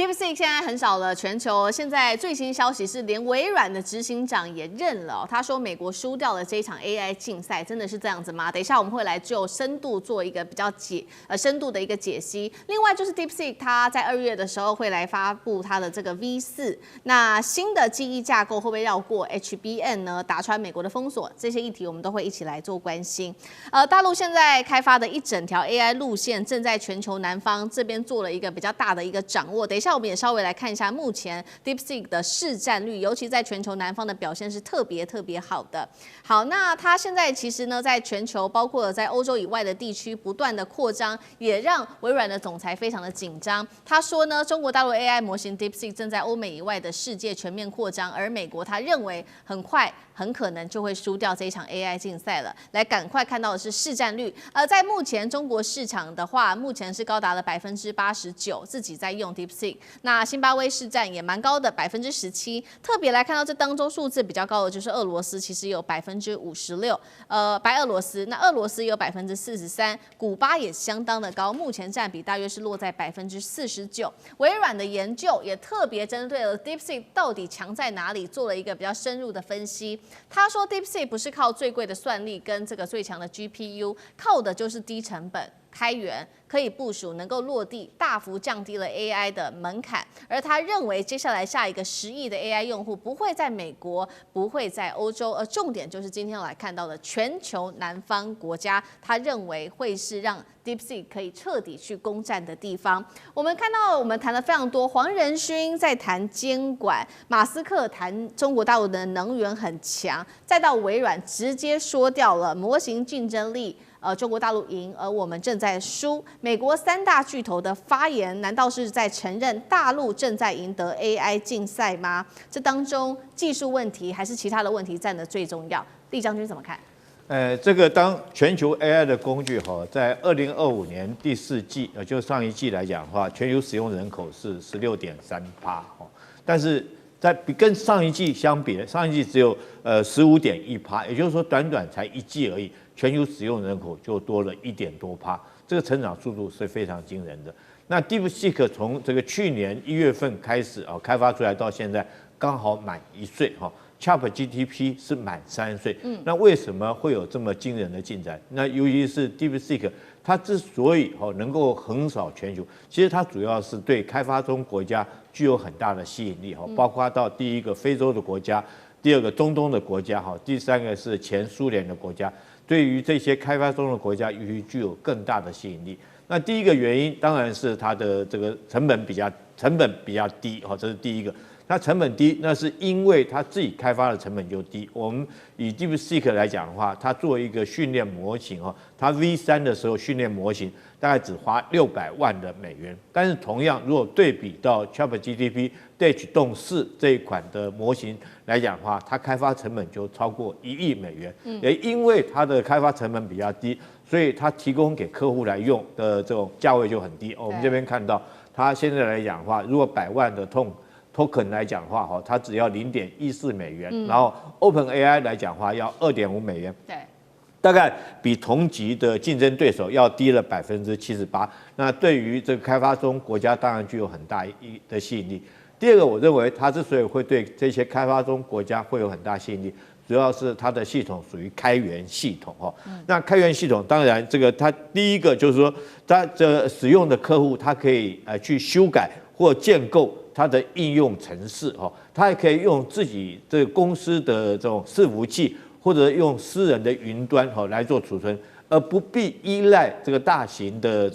DeepSeek 现在橫掃了全球，現在最新消息是，連微軟的執行長也認了，他說美國輸掉了這一場 AI 競賽，真的是這樣子嗎？等一下我們會來就深度做一個比較深度的一個解析。另外就是 DeepSeek 它在2月的時候會來發布它的這個 V4，那新的記憶架構會不會繞過 HBM 呢？打穿美國的封鎖，這些議題我們都會一起來做關心。大陸現在開發的一整條 AI 路線正在全球南方這邊做了一個比較大的一個掌握。等一下我們也稍微來看一下目前 DeepSeek 的市占率，尤其在全球南方的表現是特別好的。好，那它現在其實呢，在全球包括了在歐洲以外的地區不斷的擴張，也讓微軟的總裁非常的緊張。他說呢，中國大陸 AI 模型 DeepSeek 正在歐美以外的世界全面擴張，而美國他認為很可能就會輸掉這一場 AI 競賽了。來，趕快看到的是市占率，在目前中國市場的話，目前是高達了89%，自己在用 DeepSeek。那辛巴威市占也蠻高的17%，特別來看到這當中數字比較高的就是俄羅斯，其實有56%，白俄羅斯，那俄羅斯有43%，古巴也相當的高，目前占比大約是落在49%。微軟的研究也特別針對了 DeepSeek 到底強在哪裡，做了一個比較深入的分析。他說 DeepSeek 不是靠最貴的算力跟這個最強的 GPU， 靠的就是低成本。開源可以部署，能夠落地，大幅降低了 AI 的門檻。而他認為，接下來下一個10億的 AI 用戶不會在美國，不會在歐洲，而重點就是今天來看到的全球南方國家，他認為會是讓 DeepSeek 可以徹底去攻佔的地方。我們看到，我們談了非常多，黃仁勳在談監管，馬斯克談中國大陸的能源很強，再到微軟直接說掉了模型競爭力。中國大陸贏，而我們正在輸。美國3大巨頭的發言，難道是在承認大陸正在贏得 AI 競賽嗎？這當中技術問題還是其他的問題占得最重要？厲將軍怎麼看？這個當全球 AI 的工具在2025年第4季，就上一季來講的話，全球使用人口是16.3%，但是跟上一季相比，上一季只有15.1%，也就是說短短才1季而已，全球使用人口就多了1點多%，這個成長速度是非常驚人的。那 DeepSeek 從這個去年1月份開始開發出來到現在剛好滿1歲，ChatGPT 是滿3歲。那為什麼會有這麼驚人的進展？那尤其是 DeepSeek， 它之所以能夠橫掃全球，其實它主要是對開發中國家具有很大的吸引力，包括到第一個非洲的國家，第二個中東的國家，第三個是前蘇聯的國家，對於這些開發中的國家，尤其具有更大的吸引力。那第一個原因當然是它的這個成本比較低，這是第一個。它成本低，那是因為它自己開發的成本就低。我們以 DeepSeek 來講的話，它作為一個訓練模型，它 V3 的時候訓練模型大概只花600萬的美元，但是同樣如果對比到 ChatGPT Dash-4這一款的模型來講的話，它開發成本就超過1億美元。也因為它的開發成本比較低，所以它提供給客戶來用的這種價位就很低。我們這邊看到，它現在來講的話，如果100萬的token 來講的話，它只要0.14美元，然後 OpenAI 來講的話要2.5美元，對，大概比同級的競爭對手要低了78%。那對於這個開發中國家當然具有很大的吸引力。第二個，我認為它之所以會對這些開發中國家會有很大吸引力，主要是它的系統屬於開源系統。那開源系統當然這個它第一個就是說，它這使用的客戶他可以去修改或建構它的應用程式，它也可以用自己這個公司的這種伺服器，或者用私人的雲端來做儲存，而不必依賴這個大型的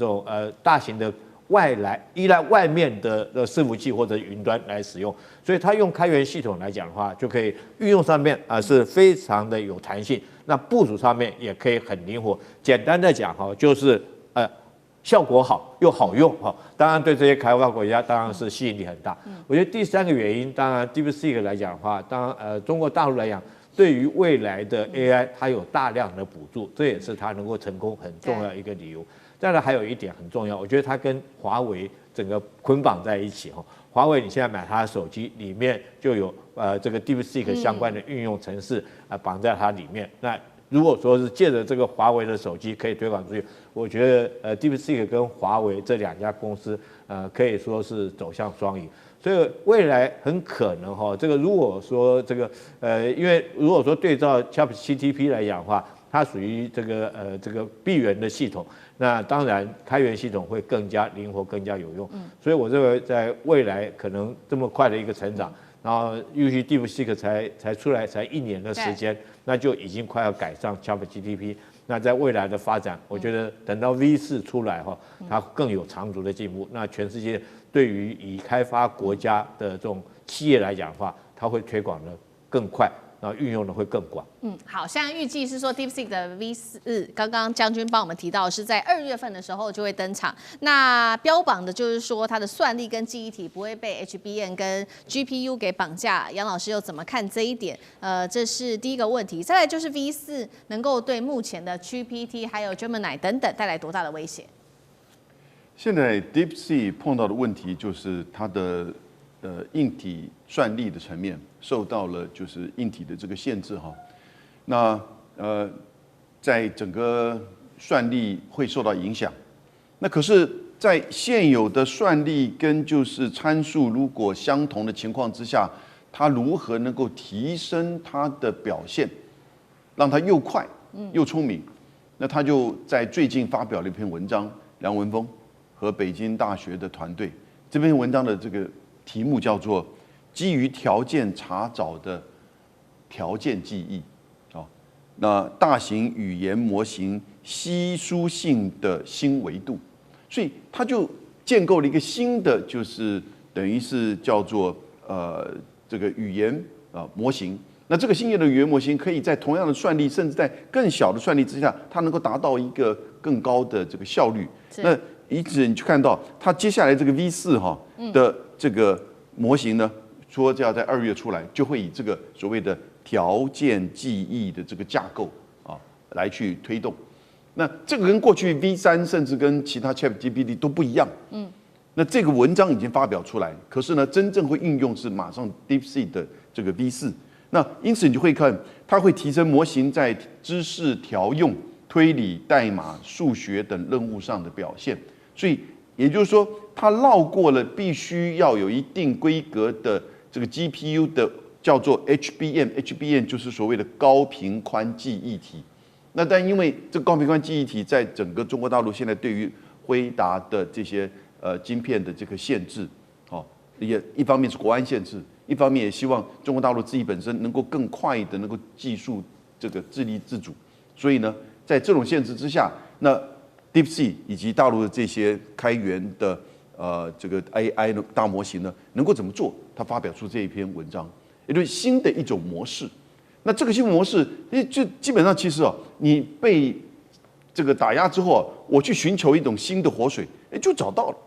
依賴外面的伺服器或者雲端來使用。所以它用開源系統來講的話，就可以運用上面是非常的有彈性，那部署上面也可以很靈活。簡單的講就是效果好又好用，當然对這些開發國家當然是吸引力很大。我覺得第三個原因，當然 DeepSeek 來講的話，當然中國大陸來講，對於未來的 AI 它有大量的補助，這也是它能夠成功很重要一個理由。當然還有一點很重要，我覺得它跟華為整個捆綁在一起。華為你現在買它的手機裡面就有這個 DeepSeek 相關的運用程式綁在它裡面。那如果說是借着這個華為的手機可以推廣出去，我覺得DeepSeek 跟華為這2家公司可以說是走向雙贏。所以未來很可能這個如果說这个因为如果說對照 ChatGPT 來講的話，它屬於這個閉源的系統，那當然開源系統會更加靈活、更加有用。所以我認為在未來可能這麼快的一個成長，然後尤其 DeepSeek 才出來才1年的時間，那就已經快要趕上 ChatGPT。那在未來的發展，我覺得等到 V4 出來它更有長足的進步。那全世界對於已開發國家的這種企業來講的話，它會推廣的更快。然後運用的會更廣。好，現在預計是說 DeepSeek 的 V4，剛剛將軍幫我們提到是在2月份的時候就會登場。那標榜的就是說它的算力跟記憶體不會被 HBM 跟 GPU 給綁架。楊老師又怎麼看這一點？這是第一個問題。再來就是 V4能夠對目前的 GPT 還有 Gemini 等等帶來多大的威脅？現在 DeepSeek 碰到的問題就是它的硬體算力的層面受到了就是硬體的這個限制哈，那在整個算力會受到影響。那可是，在現有的算力跟就是參數如果相同的情況之下，它如何能夠提升它的表現，讓它又快又聰明？那他就在最近發表了一篇文章，梁文峰和北京大學的團隊這篇文章的這個題目叫做基於條件查找的條件記憶，那大型語言模型稀疏性的新維度，所以它就建構了一個新的，就是等於是叫做這個語言模型。那這個新的語言模型可以在同樣的算力，甚至在更小的算力之下，它能夠達到一個更高的這個效率。那因此你就看到它接下來這個 V4的這個模型呢，說就要在2月出來，就會以這個所謂的條件記憶的這個架構來去推動。那這個跟過去 V3 甚至跟其他 ChatGPT 都不一樣。那這個文章已經發表出來，可是呢，真正會運用是馬上 DeepSeek 的這個 V4。那因此你就會看，它會提升模型在知識調用、推理、代碼、數學等任務上的表現。所以也就是說，它繞過了必須要有一定規格的這個 GPU 的叫做 HBM 就是所謂的高頻寬記憶體。那但因為這個高頻寬記憶體在整個中國大陸現在對於輝達的這些晶片的這個限制，也一方面是國安限制，一方面也希望中國大陸自己本身能夠更快的能夠技術這個自立自主。所以呢，在這種限制之下，那 DeepSeek 以及大陸的這些開源的這個 AI 的大模型呢，能夠怎麼做？他發表出這一篇文章，也就是新的一種模式。那這個新模式，就基本上其實你被這個打壓之後，我去尋求一種新的活水，就找到了。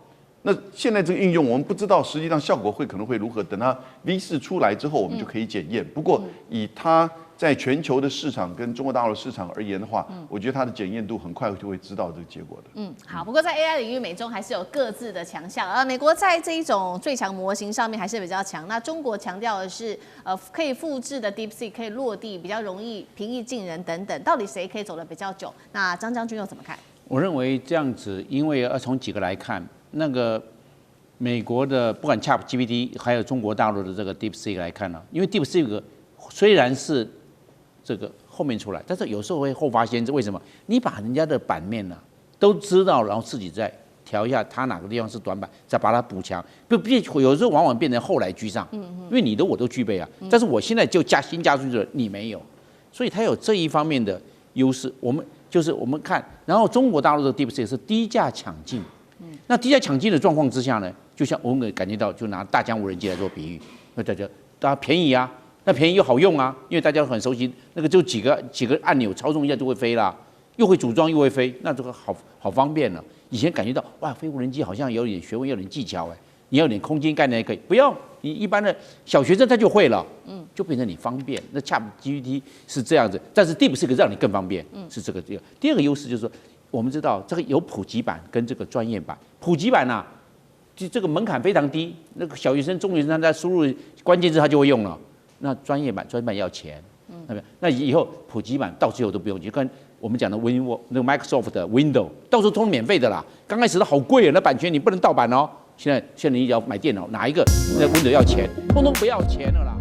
那現在這個應用，我們不知道實際上效果可能會如何。等它 V4出來之後，我們就可以檢驗。不過以它在全球的市場跟中國大陸市場而言的話，我覺得它的檢驗度很快就會知道這個結果的。好。不過在 AI 領域，美中還是有各自的強項。美國在這一種最強模型上面還是比較強。那中國強調的是，可以複製的 DeepSeek 可以落地，比較容易平易近人等等。到底誰可以走得比較久？那張將軍又怎麼看？我認為這樣子，因為要從幾個來看。那個美國的不管 ChatGPT 還有中國大陸的這個 DeepSeek 來看呢，因為 DeepSeek 雖然是這個後面出來，但是有時候會後發先至。為什麼？你把人家的版面呢都知道，然後自己再調一下它哪個地方是短板，再把它補強。有時候往往變成後來居上，因為你的我都具備啊，但是我現在就新加出去了，你沒有，所以它有這一方面的優勢。我們看，然後中國大陸的 DeepSeek 是低價搶進。那低價搶進的狀況之下呢，就像我們感覺到，就拿大疆無人機來做比喻，那大家便宜啊，那便宜又好用啊，因為大家很熟悉，那個就幾個按鈕操縱一下就會飛啦，又會組裝又會飛，那這個好方便了。以前感覺到哇，飛無人機好像有點學問，有點技巧你要有點空間概念也可以，不要你一般的小學生他就會了，就變成你方便。那 ChatGPT 是這樣子，但是 DeepSeek讓你更方便，是這個。第二個優勢就是說。我們知道這個有普及版跟這個專業版。普及版啊，就這個門檻非常低，那個小學生、中學生他在輸入關鍵字他就會用了。那專業版要錢，那以後普及版到最後都不用，就跟我們講的 那個 Microsoft 的 Windows， 到時候都是免費的啦。剛開始都好貴啊，那版權你不能盜版哦。現在你只要買電腦，哪一個那 Windows 要錢，通通不要錢了啦。